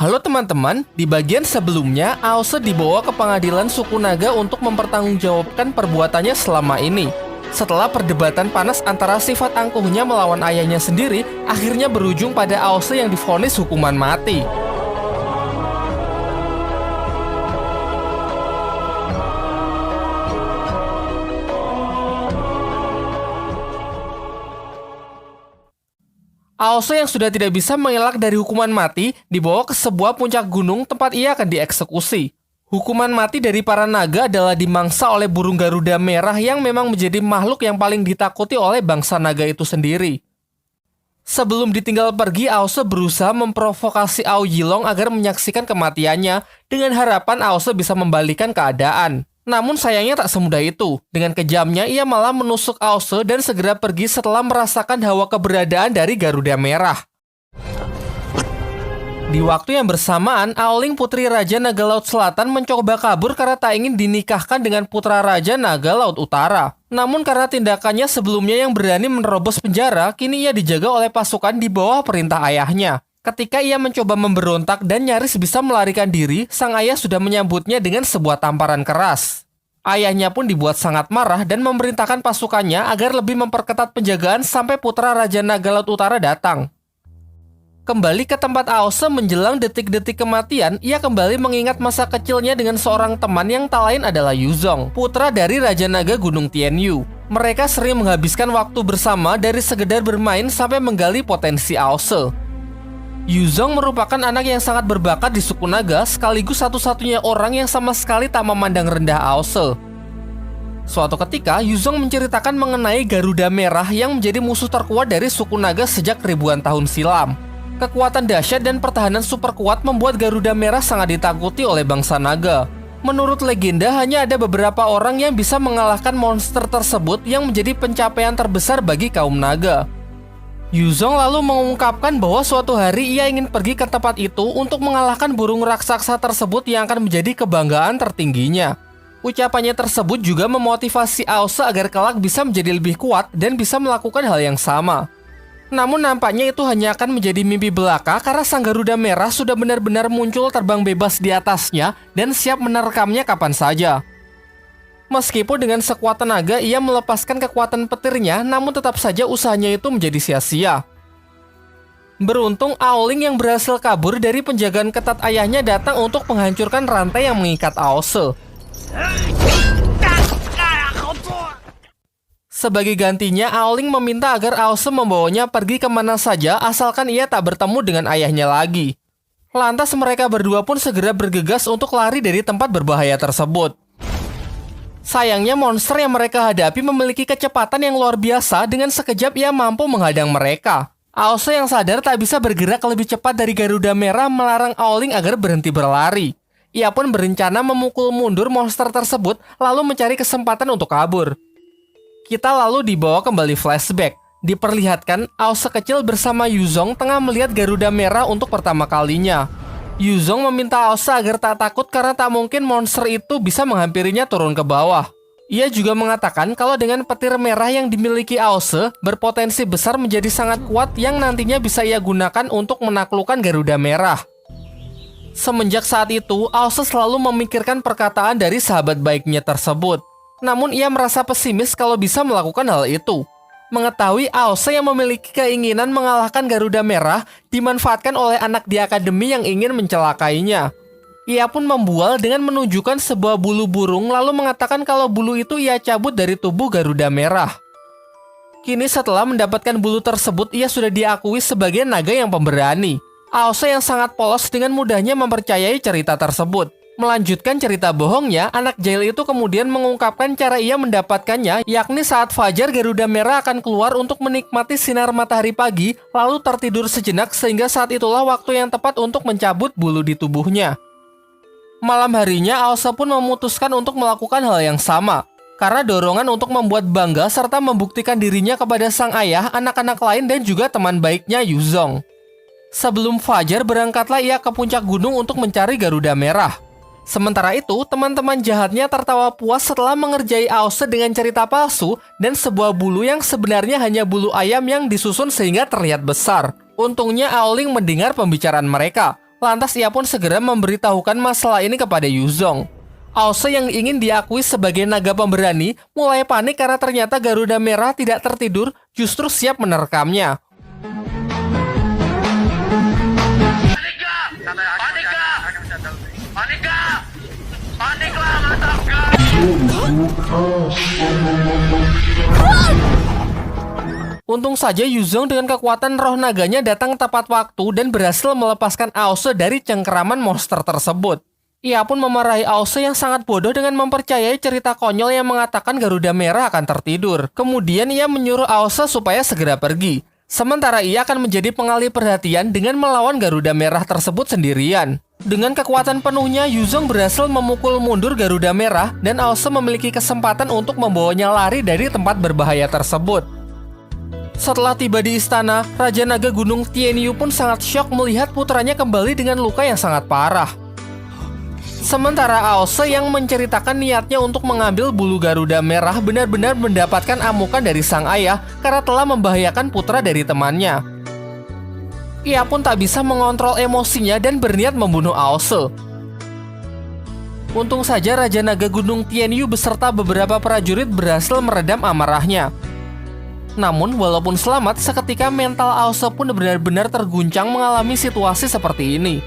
Halo teman-teman, di bagian sebelumnya, Aose dibawa ke pengadilan suku naga untuk mempertanggungjawabkan perbuatannya selama ini. Setelah perdebatan panas antara sifat angkuhnya melawan ayahnya sendiri, akhirnya berujung pada Aose yang divonis hukuman mati. Aose yang sudah tidak bisa mengelak dari hukuman mati dibawa ke sebuah puncak gunung tempat ia akan dieksekusi. Hukuman mati dari para naga adalah dimangsa oleh burung Garuda merah yang memang menjadi makhluk yang paling ditakuti oleh bangsa naga itu sendiri. Sebelum ditinggal pergi, Aose berusaha memprovokasi Ao Yilong agar menyaksikan kematiannya dengan harapan Aose bisa membalikan keadaan. Namun sayangnya tak semudah itu. Dengan kejamnya, ia malah menusuk Aose dan segera pergi setelah merasakan hawa keberadaan dari Garuda Merah. Di waktu yang bersamaan, Aoling Putri Raja Naga Laut Selatan mencoba kabur karena tak ingin dinikahkan dengan putra Raja Naga Laut Utara. Namun karena tindakannya sebelumnya yang berani menerobos penjara, kini ia dijaga oleh pasukan di bawah perintah ayahnya. Ketika ia mencoba memberontak dan nyaris bisa melarikan diri, sang ayah sudah menyambutnya dengan sebuah tamparan keras. Ayahnya pun dibuat sangat marah dan memerintahkan pasukannya agar lebih memperketat penjagaan sampai putra Raja Naga Laut Utara datang. Kembali ke tempat Aose menjelang detik-detik kematian, ia kembali mengingat masa kecilnya dengan seorang teman yang tak lain adalah Yuzong, putra dari Raja Naga Gunung Tianyu. Mereka sering menghabiskan waktu bersama dari sekedar bermain sampai menggali potensi Aose. Yuzong merupakan anak yang sangat berbakat di suku naga, sekaligus satu-satunya orang yang sama sekali tak memandang rendah Aose. Suatu ketika, Yuzong menceritakan mengenai Garuda Merah yang menjadi musuh terkuat dari suku naga sejak ribuan tahun silam. Kekuatan dahsyat dan pertahanan super kuat membuat Garuda Merah sangat ditakuti oleh bangsa naga. Menurut legenda, hanya ada beberapa orang yang bisa mengalahkan monster tersebut yang menjadi pencapaian terbesar bagi kaum naga. Yuzong lalu mengungkapkan bahwa suatu hari ia ingin pergi ke tempat itu untuk mengalahkan burung raksasa tersebut yang akan menjadi kebanggaan tertingginya. Ucapannya tersebut juga memotivasi Aose agar kelak bisa menjadi lebih kuat dan bisa melakukan hal yang sama. Namun nampaknya itu hanya akan menjadi mimpi belaka karena sang Garuda Merah sudah benar-benar muncul terbang bebas di atasnya dan siap menerkamnya kapan saja. Meskipun dengan sekuat tenaga ia melepaskan kekuatan petirnya, namun tetap saja usahanya itu menjadi sia-sia. Beruntung Aoling yang berhasil kabur dari penjagaan ketat ayahnya datang untuk menghancurkan rantai yang mengikat Aose. Sebagai gantinya, Aoling meminta agar Aose membawanya pergi kemana saja asalkan ia tak bertemu dengan ayahnya lagi. Lantas mereka berdua pun segera bergegas untuk lari dari tempat berbahaya tersebut. Sayangnya monster yang mereka hadapi memiliki kecepatan yang luar biasa, dengan sekejap ia mampu menghadang mereka. Aose yang sadar tak bisa bergerak lebih cepat dari Garuda Merah melarang Aoling agar berhenti berlari. Ia pun berencana memukul mundur monster tersebut lalu mencari kesempatan untuk kabur. Kita lalu dibawa kembali flashback. Diperlihatkan Aose kecil bersama Yuzong tengah melihat Garuda Merah untuk pertama kalinya. Yuzong meminta Aose agar tak takut karena tak mungkin monster itu bisa menghampirinya turun ke bawah. Ia juga mengatakan kalau dengan petir merah yang dimiliki Aose berpotensi besar menjadi sangat kuat yang nantinya bisa ia gunakan untuk menaklukkan Garuda Merah. Semenjak saat itu, Aose selalu memikirkan perkataan dari sahabat baiknya tersebut. Namun ia merasa pesimis kalau bisa melakukan hal itu. Mengetahui Aose yang memiliki keinginan mengalahkan Garuda Merah dimanfaatkan oleh anak di akademi yang ingin mencelakainya. Ia pun membual dengan menunjukkan sebuah bulu burung lalu mengatakan kalau bulu itu ia cabut dari tubuh Garuda Merah. Kini setelah mendapatkan bulu tersebut, ia sudah diakui sebagai naga yang pemberani. Aose yang sangat polos dengan mudahnya mempercayai cerita tersebut. Melanjutkan cerita bohongnya, anak jahil itu kemudian mengungkapkan cara ia mendapatkannya, yakni saat fajar Garuda Merah akan keluar untuk menikmati sinar matahari pagi, lalu tertidur sejenak sehingga saat itulah waktu yang tepat untuk mencabut bulu di tubuhnya. Malam harinya, Aose pun memutuskan untuk melakukan hal yang sama. Karena dorongan untuk membuat bangga serta membuktikan dirinya kepada sang ayah, anak-anak lain dan juga teman baiknya Yuzong. Sebelum fajar, berangkatlah ia ke puncak gunung untuk mencari Garuda Merah. Sementara itu, teman-teman jahatnya tertawa puas setelah mengerjai Aose dengan cerita palsu dan sebuah bulu yang sebenarnya hanya bulu ayam yang disusun sehingga terlihat besar. Untungnya Aoling mendengar pembicaraan mereka. Lantas ia pun segera memberitahukan masalah ini kepada Yuzong. Aose yang ingin diakui sebagai naga pemberani mulai panik karena ternyata Garuda Merah tidak tertidur, justru siap menerkamnya. Untung saja Yuzong dengan kekuatan roh naganya datang tepat waktu dan berhasil melepaskan Aose dari cengkeraman monster tersebut. Ia pun memarahi Aose yang sangat bodoh dengan mempercayai cerita konyol yang mengatakan Garuda Merah akan tertidur. Kemudian ia menyuruh Aose supaya segera pergi. Sementara ia akan menjadi pengalih perhatian dengan melawan Garuda Merah tersebut sendirian. Dengan kekuatan penuhnya, Yuzong berhasil memukul mundur Garuda Merah dan Aose memiliki kesempatan untuk membawanya lari dari tempat berbahaya tersebut. Setelah tiba di istana, Raja Naga Gunung Tianyu pun sangat syok melihat putranya kembali dengan luka yang sangat parah. Sementara Aose yang menceritakan niatnya untuk mengambil bulu Garuda Merah benar-benar mendapatkan amukan dari sang ayah karena telah membahayakan putra dari temannya. Ia pun tak bisa mengontrol emosinya dan berniat membunuh Aose. Untung saja Raja Naga Gunung Tianyu beserta beberapa prajurit berhasil meredam amarahnya. Namun, walaupun selamat, seketika mental Aose pun benar-benar terguncang mengalami situasi seperti ini.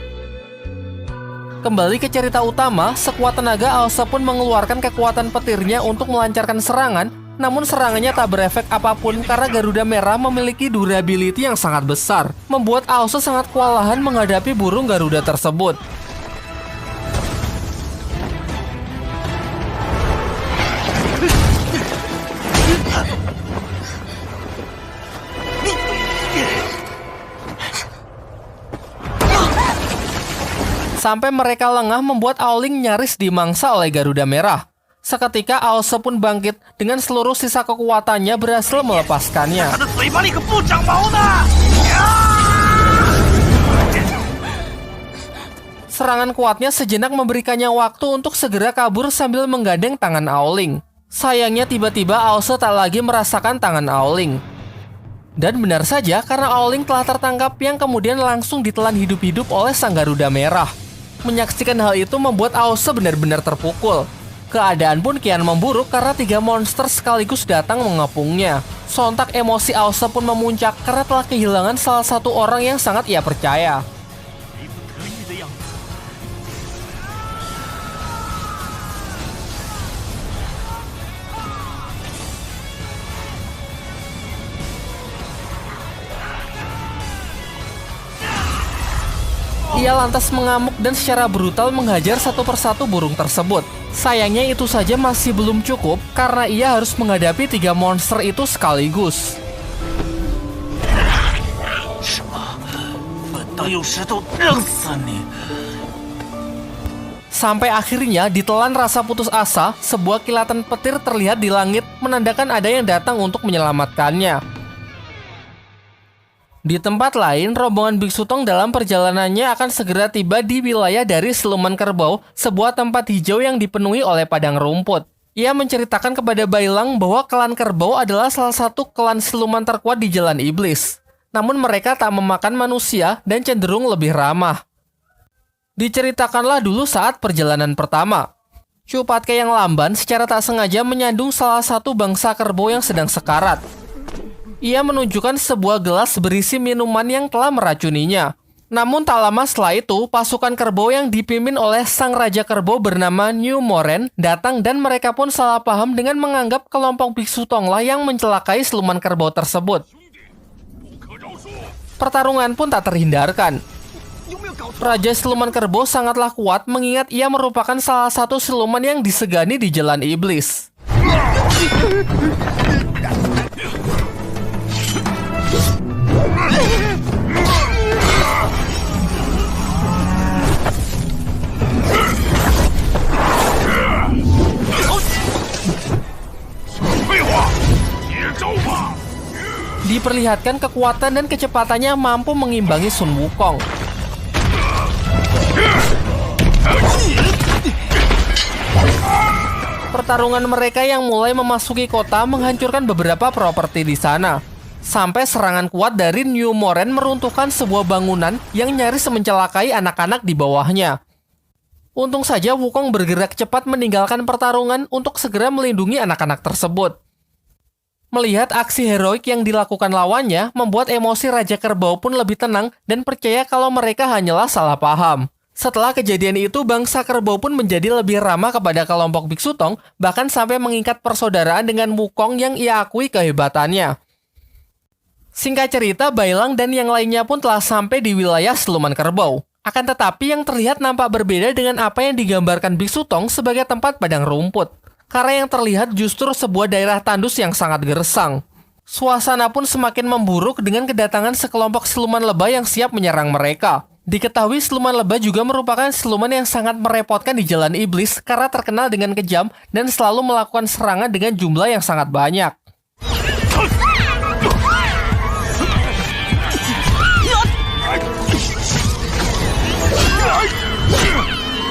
Kembali ke cerita utama, sekuat tenaga Aose pun mengeluarkan kekuatan petirnya untuk melancarkan serangan, namun serangannya tak berefek apapun karena Garuda Merah memiliki durability yang sangat besar, membuat Aose sangat kewalahan menghadapi burung Garuda tersebut. Sampai mereka lengah membuat Aoling nyaris dimangsa oleh Garuda Merah. Seketika Aose pun bangkit dengan seluruh sisa kekuatannya berhasil melepaskannya. Serangan kuatnya sejenak memberikannya waktu untuk segera kabur sambil menggandeng tangan Aoling. Sayangnya tiba-tiba Aose tak lagi merasakan tangan Aoling. Dan benar saja karena Aoling telah tertangkap yang kemudian langsung ditelan hidup-hidup oleh sang Garuda Merah. Menyaksikan hal itu membuat Aose benar-benar terpukul. Keadaan pun kian memburuk karena 3 monster sekaligus datang mengepungnya. Sontak emosi Aose pun memuncak karena telah kehilangan salah satu orang yang sangat ia percaya. Ia lantas mengamuk dan secara brutal menghajar satu persatu burung tersebut. Sayangnya itu saja masih belum cukup karena ia harus menghadapi 3 monster itu sekaligus. Sampai akhirnya ditelan rasa putus asa, sebuah kilatan petir terlihat di langit menandakan ada yang datang untuk menyelamatkannya. Di tempat lain, rombongan Biksu Tong dalam perjalanannya akan segera tiba di wilayah dari Siluman Kerbau, sebuah tempat hijau yang dipenuhi oleh padang rumput. Ia menceritakan kepada Bailang bahwa klan Kerbau adalah salah satu klan siluman terkuat di Jalan Iblis. Namun mereka tak memakan manusia dan cenderung lebih ramah. Diceritakanlah dulu saat perjalanan pertama. Cupatke yang lamban secara tak sengaja menyandung salah satu bangsa kerbau yang sedang sekarat. Ia menunjukkan sebuah gelas berisi minuman yang telah meracuninya. Namun tak lama setelah itu, pasukan kerbau yang dipimpin oleh sang raja kerbau bernama New Moren datang dan mereka pun salah paham dengan menganggap kelompok Biksu Tonglah yang mencelakai siluman kerbau tersebut. Pertarungan pun tak terhindarkan. Raja siluman kerbau sangatlah kuat mengingat ia merupakan salah satu siluman yang disegani di Jalan Iblis. Diperlihatkan kekuatan dan kecepatannya mampu mengimbangi Sun Wukong. Pertarungan mereka yang mulai memasuki kota menghancurkan beberapa properti di sana. Sampai serangan kuat dari New Moren meruntuhkan sebuah bangunan yang nyaris mencelakai anak-anak di bawahnya. Untung saja Wukong bergerak cepat meninggalkan pertarungan untuk segera melindungi anak-anak tersebut. Melihat aksi heroik yang dilakukan lawannya, membuat emosi Raja Kerbau pun lebih tenang dan percaya kalau mereka hanyalah salah paham. Setelah kejadian itu, bangsa kerbau pun menjadi lebih ramah kepada kelompok Biksu Tong, bahkan sampai mengikat persaudaraan dengan Wukong yang ia akui kehebatannya. Singkat cerita, Bailang dan yang lainnya pun telah sampai di wilayah siluman kerbau. Akan tetapi yang terlihat nampak berbeda dengan apa yang digambarkan Biksu Tong sebagai tempat padang rumput. Karena yang terlihat justru sebuah daerah tandus yang sangat gersang. Suasana pun semakin memburuk dengan kedatangan sekelompok siluman lebah yang siap menyerang mereka. Diketahui siluman lebah juga merupakan siluman yang sangat merepotkan di jalan iblis karena terkenal dengan kejam dan selalu melakukan serangan dengan jumlah yang sangat banyak.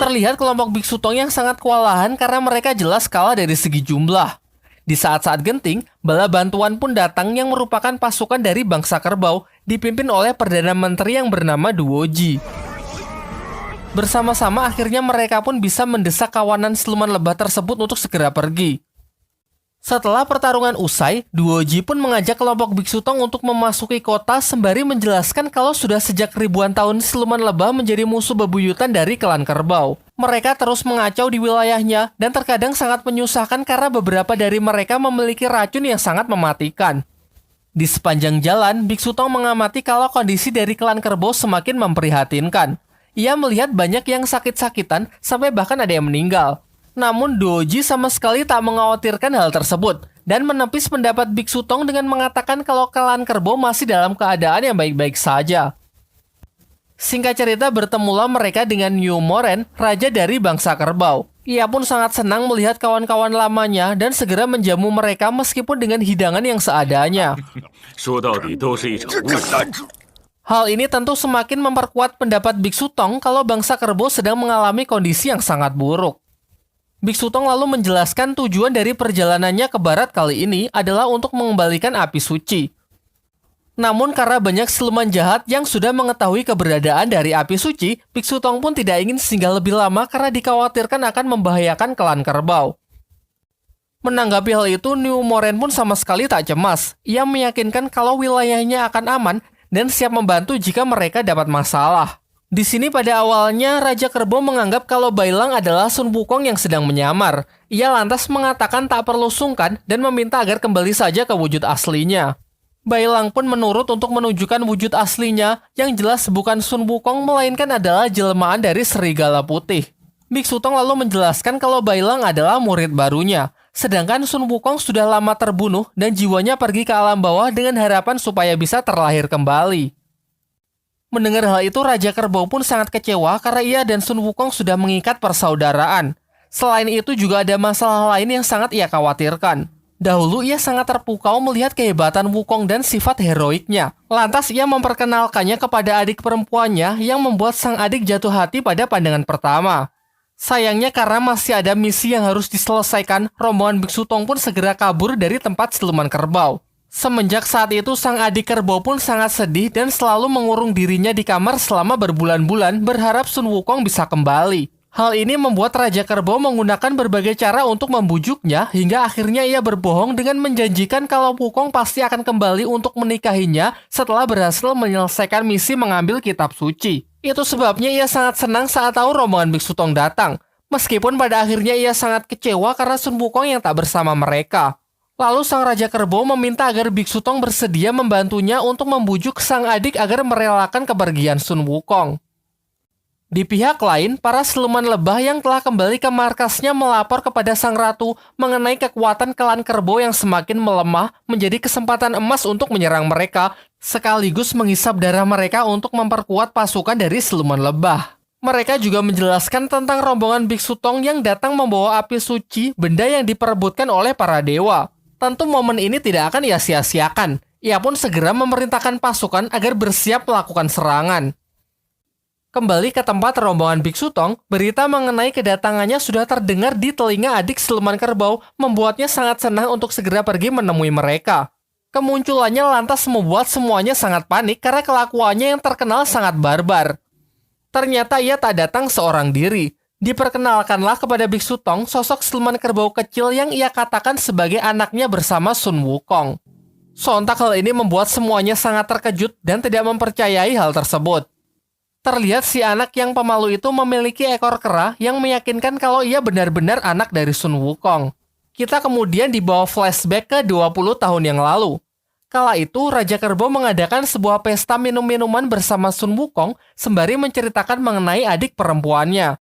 Terlihat kelompok Biksu Tong yang sangat kewalahan karena mereka jelas kalah dari segi jumlah. Di saat-saat genting, bala bantuan pun datang yang merupakan pasukan dari bangsa kerbau, dipimpin oleh Perdana Menteri yang bernama Duoji. Bersama-sama akhirnya mereka pun bisa mendesak kawanan siluman lebah tersebut untuk segera pergi. Setelah pertarungan usai, Duoji pun mengajak kelompok Biksu Tong untuk memasuki kota sembari menjelaskan kalau sudah sejak ribuan tahun siluman lebah menjadi musuh bebuyutan dari klan kerbau. Mereka terus mengacau di wilayahnya dan terkadang sangat menyusahkan karena beberapa dari mereka memiliki racun yang sangat mematikan. Di sepanjang jalan, Biksu Tong mengamati kalau kondisi dari klan kerbau semakin memprihatinkan. Ia melihat banyak yang sakit-sakitan sampai bahkan ada yang meninggal. Namun Duoji sama sekali tak mengkhawatirkan hal tersebut dan menepis pendapat Biksu Tong dengan mengatakan kalau klan kerbau masih dalam keadaan yang baik-baik saja. Singkat cerita, bertemulah mereka dengan New Moren, raja dari bangsa kerbau. Ia pun sangat senang melihat kawan-kawan lamanya dan segera menjamu mereka meskipun dengan hidangan yang seadanya. Hal ini tentu semakin memperkuat pendapat Biksu Tong kalau bangsa kerbau sedang mengalami kondisi yang sangat buruk. Biksu Tong lalu menjelaskan tujuan dari perjalanannya ke barat kali ini adalah untuk mengembalikan api suci. Namun karena banyak siluman jahat yang sudah mengetahui keberadaan dari api suci, Biksu Tong pun tidak ingin singgah lebih lama karena dikhawatirkan akan membahayakan klan kerbau. Menanggapi hal itu, New Moren pun sama sekali tak cemas. Ia meyakinkan kalau wilayahnya akan aman dan siap membantu jika mereka dapat masalah. Di sini pada awalnya, Raja Kerbau menganggap kalau Bailang adalah Sun Wukong yang sedang menyamar. Ia lantas mengatakan tak perlu sungkan dan meminta agar kembali saja ke wujud aslinya. Bailang pun menurut untuk menunjukkan wujud aslinya, yang jelas bukan Sun Wukong melainkan adalah jelmaan dari serigala putih. Biksu Tong lalu menjelaskan kalau Bailang adalah murid barunya, sedangkan Sun Wukong sudah lama terbunuh dan jiwanya pergi ke alam bawah dengan harapan supaya bisa terlahir kembali. Mendengar hal itu, Raja Kerbau pun sangat kecewa karena ia dan Sun Wukong sudah mengikat persaudaraan. Selain itu juga ada masalah lain yang sangat ia khawatirkan. Dahulu ia sangat terpukau melihat kehebatan Wukong dan sifat heroiknya. Lantas ia memperkenalkannya kepada adik perempuannya yang membuat sang adik jatuh hati pada pandangan pertama. Sayangnya karena masih ada misi yang harus diselesaikan, rombongan Biksu Tong pun segera kabur dari tempat siluman kerbau. Semenjak saat itu, sang adik kerbau pun sangat sedih dan selalu mengurung dirinya di kamar selama berbulan-bulan berharap Sun Wukong bisa kembali. Hal ini membuat Raja Kerbau menggunakan berbagai cara untuk membujuknya hingga akhirnya ia berbohong dengan menjanjikan kalau Wukong pasti akan kembali untuk menikahinya setelah berhasil menyelesaikan misi mengambil kitab suci. Itu sebabnya ia sangat senang saat tahu rombongan Biksu Tong datang. Meskipun pada akhirnya ia sangat kecewa karena Sun Wukong yang tak bersama mereka. Lalu sang Raja Kerbau meminta agar Biksu Tong bersedia membantunya untuk membujuk sang adik agar merelakan kepergian Sun Wukong. Di pihak lain, para siluman lebah yang telah kembali ke markasnya melapor kepada sang ratu mengenai kekuatan klan kerbau yang semakin melemah menjadi kesempatan emas untuk menyerang mereka, sekaligus menghisap darah mereka untuk memperkuat pasukan dari siluman lebah. Mereka juga menjelaskan tentang rombongan Biksu Tong yang datang membawa api suci, benda yang diperebutkan oleh para dewa. Tentu momen ini tidak akan ia sia-siakan. Ia pun segera memerintahkan pasukan agar bersiap melakukan serangan. Kembali ke tempat rombongan Biksu Tong, berita mengenai kedatangannya sudah terdengar di telinga adik siluman kerbau, membuatnya sangat senang untuk segera pergi menemui mereka. Kemunculannya lantas membuat semuanya sangat panik karena kelakuannya yang terkenal sangat barbar. Ternyata ia tak datang seorang diri. Diperkenalkanlah kepada Biksu Tong sosok siluman kerbau kecil yang ia katakan sebagai anaknya bersama Sun Wukong. Sontak hal ini membuat semuanya sangat terkejut dan tidak mempercayai hal tersebut. Terlihat si anak yang pemalu itu memiliki ekor kera yang meyakinkan kalau ia benar-benar anak dari Sun Wukong. Kita kemudian dibawa flashback ke 20 tahun yang lalu. Kala itu, Raja Kerbau mengadakan sebuah pesta minum-minuman bersama Sun Wukong sembari menceritakan mengenai adik perempuannya.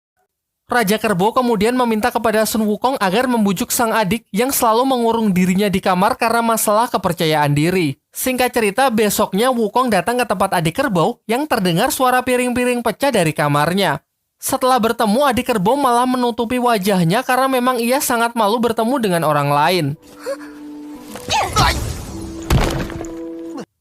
Raja Kerbau kemudian meminta kepada Sun Wukong agar membujuk sang adik yang selalu mengurung dirinya di kamar karena masalah kepercayaan diri. Singkat cerita, besoknya Wukong datang ke tempat adik kerbau yang terdengar suara piring-piring pecah dari kamarnya. Setelah bertemu, adik kerbau malah menutupi wajahnya karena memang ia sangat malu bertemu dengan orang lain.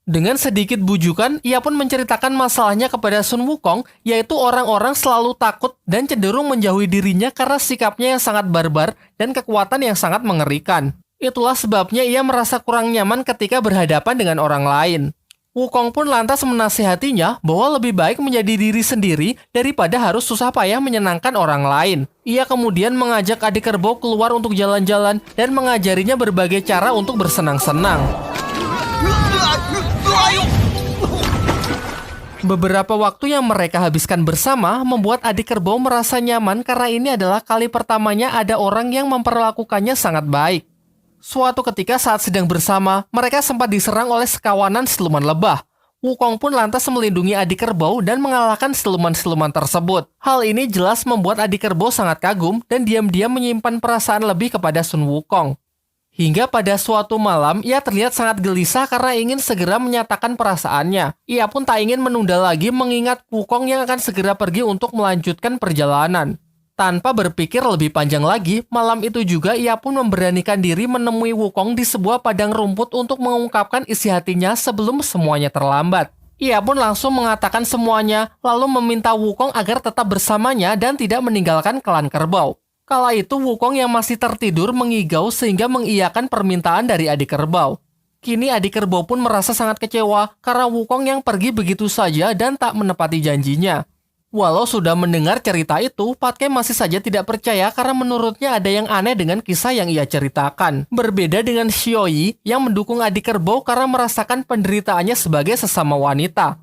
Dengan sedikit bujukan, ia pun menceritakan masalahnya kepada Sun Wukong, yaitu orang-orang selalu takut dan cenderung menjauhi dirinya karena sikapnya yang sangat barbar dan kekuatan yang sangat mengerikan. Itulah sebabnya ia merasa kurang nyaman ketika berhadapan dengan orang lain. Wukong pun lantas menasihatinya bahwa lebih baik menjadi diri sendiri daripada harus susah payah menyenangkan orang lain. Ia kemudian mengajak adik kerbau keluar untuk jalan-jalan dan mengajarinya berbagai cara untuk bersenang-senang. Beberapa waktu yang mereka habiskan bersama membuat adik kerbau merasa nyaman karena ini adalah kali pertamanya ada orang yang memperlakukannya sangat baik. Suatu ketika saat sedang bersama, mereka sempat diserang oleh sekawanan siluman lebah. Wukong pun lantas melindungi adik kerbau dan mengalahkan siluman-siluman tersebut. Hal ini jelas membuat adik kerbau sangat kagum dan diam-diam menyimpan perasaan lebih kepada Sun Wukong. Hingga pada suatu malam, ia terlihat sangat gelisah karena ingin segera menyatakan perasaannya. Ia pun tak ingin menunda lagi mengingat Wukong yang akan segera pergi untuk melanjutkan perjalanan. Tanpa berpikir lebih panjang lagi, malam itu juga ia pun memberanikan diri menemui Wukong di sebuah padang rumput untuk mengungkapkan isi hatinya sebelum semuanya terlambat. Ia pun langsung mengatakan semuanya, lalu meminta Wukong agar tetap bersamanya dan tidak meninggalkan klan kerbau. Kala itu Wukong yang masih tertidur mengigau sehingga mengiyakan permintaan dari adik kerbau. Kini adik kerbau pun merasa sangat kecewa karena Wukong yang pergi begitu saja dan tak menepati janjinya. Walau sudah mendengar cerita itu, Patke masih saja tidak percaya karena menurutnya ada yang aneh dengan kisah yang ia ceritakan. Berbeda dengan Xiaoyi yang mendukung adik kerbau karena merasakan penderitaannya sebagai sesama wanita.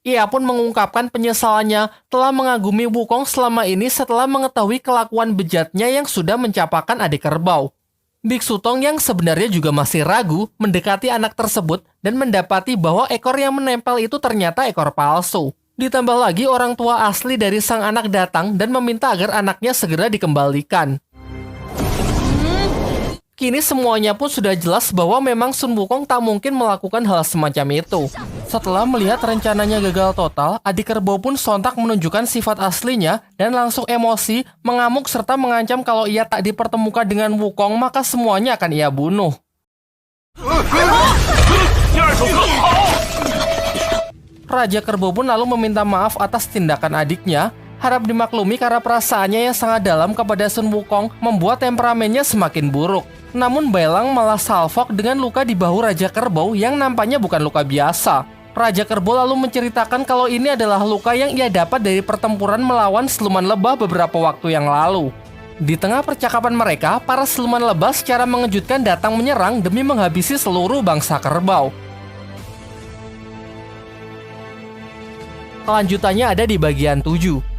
Ia pun mengungkapkan penyesalannya telah mengagumi Wukong selama ini setelah mengetahui kelakuan bejatnya yang sudah mencapakan adik kerbau. Biksu Tong yang sebenarnya juga masih ragu mendekati anak tersebut dan mendapati bahwa ekor yang menempel itu ternyata ekor palsu. Ditambah lagi orang tua asli dari sang anak datang dan meminta agar anaknya segera dikembalikan. Kini semuanya pun sudah jelas bahwa memang Sun Wukong tak mungkin melakukan hal semacam itu. Setelah melihat rencananya gagal total, adik kerbau pun sontak menunjukkan sifat aslinya dan langsung emosi, mengamuk serta mengancam kalau ia tak dipertemukan dengan Wukong maka semuanya akan ia bunuh. Raja Kerbau pun lalu meminta maaf atas tindakan adiknya, harap dimaklumi karena perasaannya yang sangat dalam kepada Sun Wukong membuat temperamennya semakin buruk. Namun Bailang malah salfok dengan luka di bahu Raja Kerbau yang nampaknya bukan luka biasa. Raja Kerbau lalu menceritakan kalau ini adalah luka yang ia dapat dari pertempuran melawan siluman lebah beberapa waktu yang lalu. Di tengah percakapan mereka, para siluman lebah secara mengejutkan datang menyerang demi menghabisi seluruh bangsa kerbau. Kelanjutannya ada di bagian 7.